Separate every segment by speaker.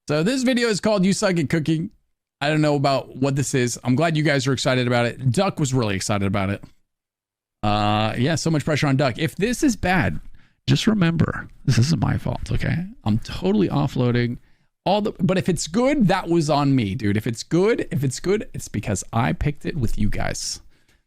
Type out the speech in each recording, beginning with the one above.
Speaker 1: So this video is called You Suck at Cooking. I don't know about what this is. I'm glad you guys are excited about it. Duck was really excited about it. Yeah, so much pressure on Duck. If this is bad, just remember, this isn't my fault, okay? I'm totally offloading all the, but if it's good, that was on me, dude. If it's good, it's because I picked it with you guys.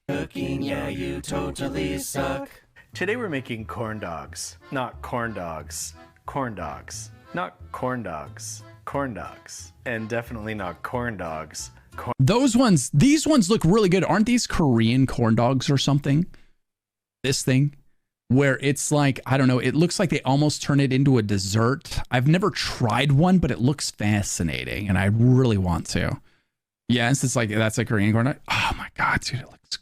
Speaker 2: Cooking, yeah, you totally suck. Today we're making corn dogs. Not corn dogs. Corn dogs. Not corn dogs. Corn dogs. And definitely not corn dogs.
Speaker 1: Those ones, these ones look really good. Aren't these Korean corn dogs or something? This thing where it's like, I don't know, it looks like they almost turn it into a dessert. I've never tried one, but it looks fascinating and I really want to. Yes, it's like, that's a Korean corn dog. Oh my God, dude, it looks,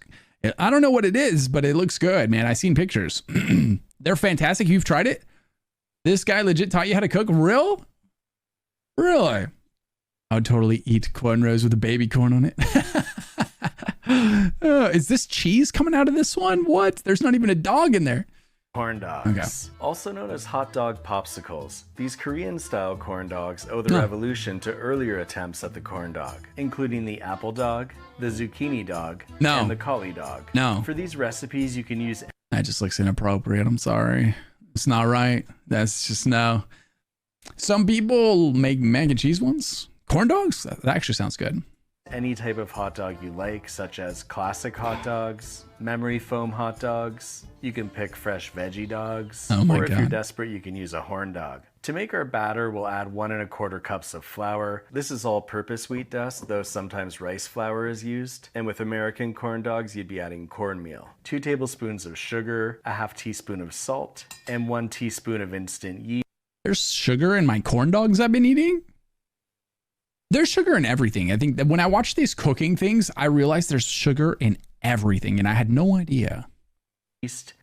Speaker 1: I don't know what it is, but it looks good, man. I've seen pictures. They're fantastic. You've tried it? This guy legit taught you how to cook? Really? I would totally eat cornrows with a baby corn on it. Is this cheese coming out of this one? What? There's not even a dog in there.
Speaker 2: Corn dogs, okay. Also known as hot dog popsicles. These Korean-style corn dogs owe their evolution to earlier attempts at the corn dog, including the apple dog, the zucchini dog, and the cauli dog. For these recipes, you can use...
Speaker 1: That just looks inappropriate. I'm sorry. It's not right. That's just no. Some people make mac and cheese ones. Corn dogs? That actually sounds good.
Speaker 2: Any type of hot dog you like, such as classic hot dogs, memory foam hot dogs. You can pick fresh veggie dogs.
Speaker 1: Oh my
Speaker 2: or if
Speaker 1: God.
Speaker 2: you're desperate, you can use a horn dog. To make our batter, we'll add 1 1/4 cups of flour. This is all-purpose wheat dust, though sometimes rice flour is used. And with American corn dogs, you'd be adding cornmeal. 2 tablespoons of sugar, a ½ teaspoon of salt, and 1 teaspoon of instant yeast.
Speaker 1: There's sugar in my corn dogs I've been eating? There's sugar in everything. I think that when I watch these cooking things, I realize there's sugar in everything, and I had no idea.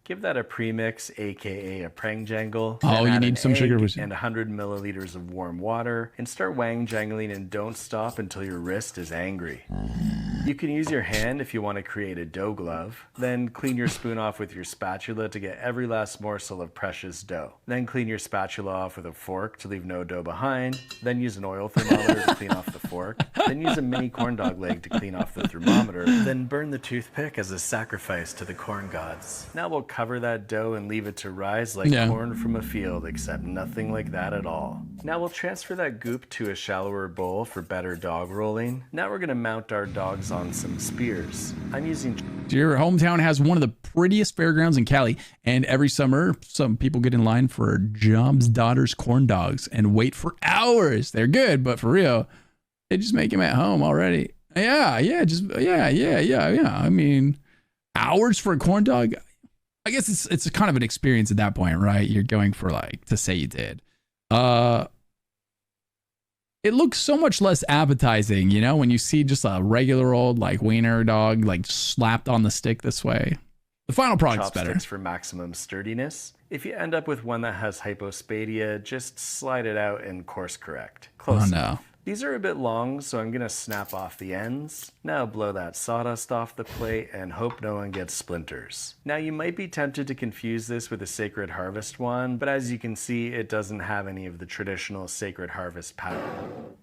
Speaker 2: Give that a premix, aka a prang jangle.
Speaker 1: Oh, you need some sugar
Speaker 2: and 100 milliliters of warm water, and start wang jangling and don't stop until your wrist is angry. You can use your hand if you want to create a dough glove. Then clean your spoon off with your spatula to get every last morsel of precious dough. Then clean your spatula off with a fork to leave no dough behind. Then use an oil thermometer to clean off the fork. Then use a mini corn dog leg to clean off the thermometer. Then burn the toothpick as a sacrifice to the corn gods. Now we'll cover that dough and leave it to rise like corn from a field, except nothing like that at all. Now we'll transfer that goop to a shallower bowl for better dog rolling. Now we're gonna mount our dogs on some spears. I'm using...
Speaker 1: Your hometown has one of the prettiest fairgrounds in Cali, and every summer, some people get in line for Job's daughter's corn dogs and wait for hours. They're good, but for real, they just make them at home already. Yeah. I mean, hours for a corn dog? I guess it's a kind of an experience at that point, right? You're going for like to say you did. It looks so much less appetizing, you know, when you see just a regular old like wiener dog like slapped on the stick this way. The final product's better.
Speaker 2: For maximum sturdiness. If you end up with one that has hypospadia, just slide it out and course correct. Close enough. These are a bit long, so I'm gonna snap off the ends. Now blow that sawdust off the plate and hope no one gets splinters. Now you might be tempted to confuse this with a Sacred Harvest one, but as you can see, it doesn't have any of the traditional Sacred Harvest pattern.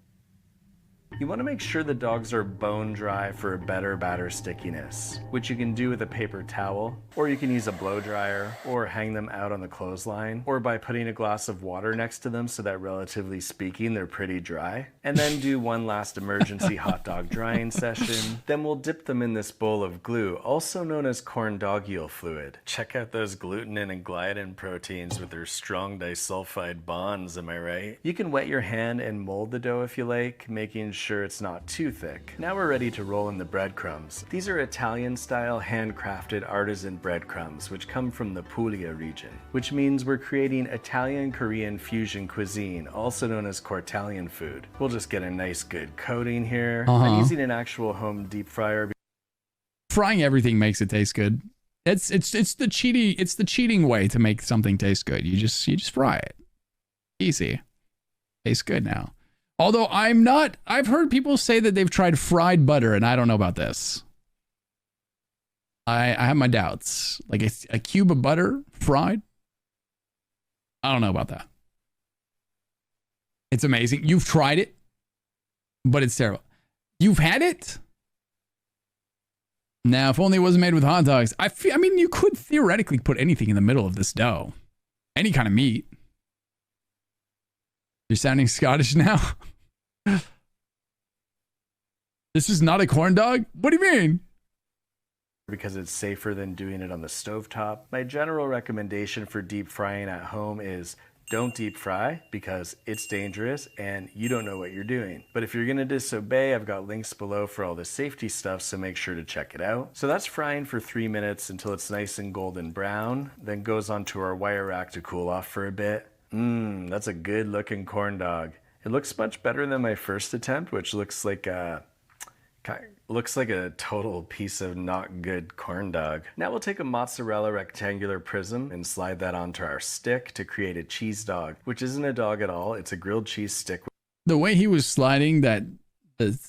Speaker 2: You want to make sure the dogs are bone dry for a better batter stickiness, which you can do with a paper towel, or you can use a blow dryer, or hang them out on the clothesline, or by putting a glass of water next to them so that relatively speaking they're pretty dry. And then do one last emergency hot dog drying session. Then we'll dip them in this bowl of glue, also known as corn dogule fluid. Check out those glutenin and gliadin proteins with their strong disulfide bonds, am I right? You can wet your hand and mold the dough if you like, making sure it's not too thick. Now we're ready to roll in the breadcrumbs. These are Italian-style handcrafted artisan breadcrumbs, which come from the Puglia region, which means we're creating Italian-Korean fusion cuisine, also known as Cortalian food. We'll just get a nice good coating here. I'm using an actual home deep fryer.
Speaker 1: Frying everything makes it taste good. It's the cheating way to make something taste good. You just fry it. Easy. Tastes good now. Although I've heard people say that they've tried fried butter, and I don't know about this. I have my doubts. Like a cube of butter fried? I don't know about that. It's amazing. You've tried it, but it's terrible. You've had it? Now, if only it wasn't made with hot dogs. I mean, you could theoretically put anything in the middle of this dough. Any kind of meat. You're sounding Scottish now. This is not a corn dog? What do you mean?
Speaker 2: Because it's safer than doing it on the stovetop. My general recommendation for deep frying at home is don't deep fry because it's dangerous and you don't know what you're doing. But if you're gonna disobey, I've got links below for all the safety stuff, so make sure to check it out. So that's frying for 3 minutes until it's nice and golden brown, then goes onto our wire rack to cool off for a bit. That's a good looking corn dog. It looks much better than my first attempt, which looks like a total piece of not good corn dog. Now we'll take a mozzarella rectangular prism and slide that onto our stick to create a cheese dog, which isn't a dog at all. It's a grilled cheese stick.
Speaker 1: The way he was sliding that the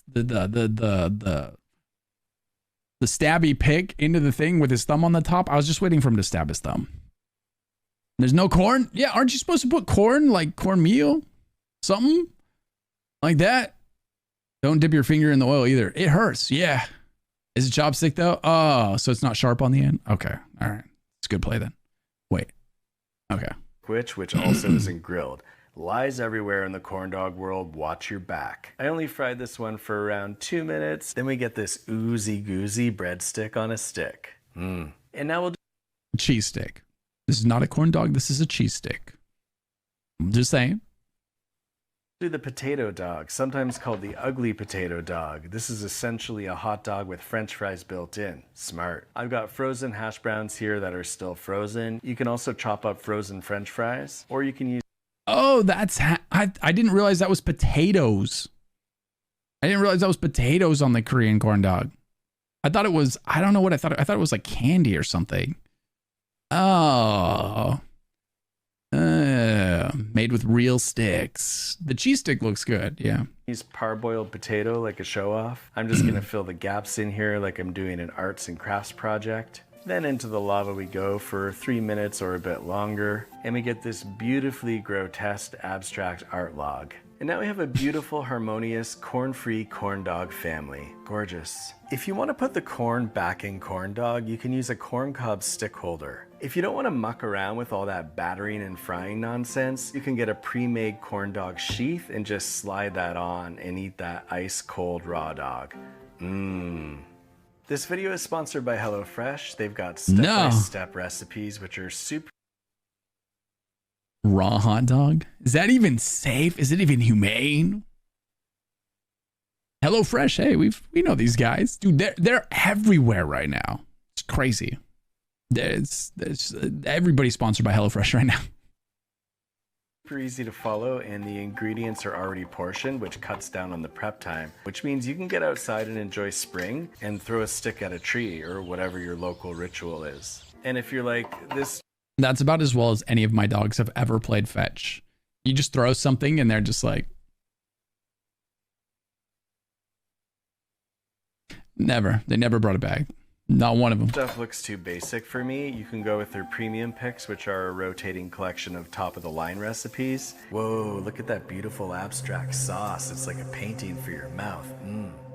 Speaker 1: stabby pick into the thing with his thumb on the top, I was just waiting for him to stab his thumb. There's no corn? Yeah, aren't you supposed to put corn, like cornmeal? Something like that? Don't dip your finger in the oil either. It hurts. Yeah. Is it chopstick though? Oh, so it's not sharp on the end? Okay. All right. It's a good play then. Wait. Okay.
Speaker 2: Which also isn't grilled. Lies everywhere in the corn dog world. Watch your back. I only fried this one for around 2 minutes. Then we get this oozy goozy breadstick on a stick. And now we'll do
Speaker 1: cheese stick. This is not a corn dog. This is a cheese stick. I'm just saying.
Speaker 2: The potato dog, sometimes called the ugly potato dog. This is essentially a hot dog with French fries built in. Smart. I've got frozen hash browns here that are still frozen. You can also chop up frozen French fries, or you can use...
Speaker 1: Oh, that's... I didn't realize that was potatoes. I didn't realize that was potatoes on the Korean corn dog. I thought it was... I don't know what I thought. I thought it was like candy or something. Oh... made with real sticks. The cheese stick looks good, yeah.
Speaker 2: Use parboiled potato like a show off. I'm just gonna fill the gaps in here like I'm doing an arts and crafts project. Then into the lava we go for 3 minutes or a bit longer, and we get this beautifully grotesque abstract art log. And now we have a beautiful, harmonious, corn-free corn dog family. Gorgeous. If you want to put the corn back in corn dog, you can use a corn cob stick holder. If you don't want to muck around with all that battering and frying nonsense, you can get a pre-made corn dog sheath and just slide that on and eat that ice-cold raw dog. This video is sponsored by HelloFresh. They've got step-by-step recipes which are super...
Speaker 1: Raw hot dog? Is that even safe? Is it even humane? HelloFresh, hey, we know these guys. Dude, they're everywhere right now. It's crazy. There's everybody's sponsored by HelloFresh right now.
Speaker 2: Super easy to follow, and the ingredients are already portioned, which cuts down on the prep time, which means you can get outside and enjoy spring and throw a stick at a tree or whatever your local ritual is. And if you're like this...
Speaker 1: That's about as well as any of my dogs have ever played fetch. You just throw something and they're just like... Never. They never brought it back. Not one of them.
Speaker 2: Stuff looks too basic for me. You can go with their premium picks, which are a rotating collection of top-of-the-line recipes. Whoa, look at that beautiful abstract sauce. It's like a painting for your mouth.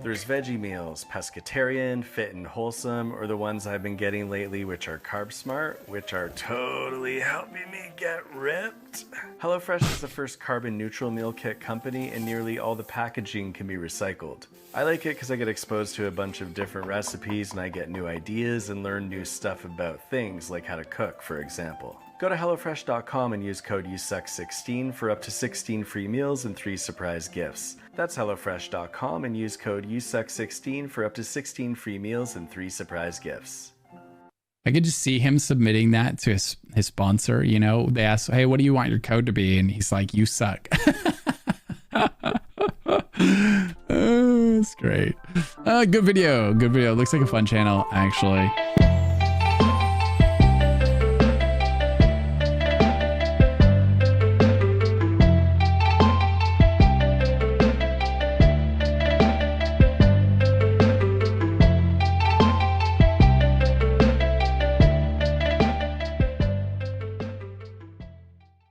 Speaker 2: There's veggie meals, pescatarian, fit and wholesome, or the ones I've been getting lately, which are Carb Smart, which are totally helping me get ripped. HelloFresh is the first carbon neutral meal kit company, and nearly all the packaging can be recycled. I like it because I get exposed to a bunch of different recipes and I get new ideas and learn new stuff about things like how to cook, for example. Go to HelloFresh.com and use code USUCK16 for up to 16 free meals and 3 surprise gifts. That's HelloFresh.com and use code USUCK16 for up to 16 free meals and 3 surprise gifts.
Speaker 1: I could just see him submitting that to his sponsor. You know, they ask, hey, what do you want your code to be? And he's like, you suck. Oh, that's great. Good video. Good video. Looks like a fun channel, actually.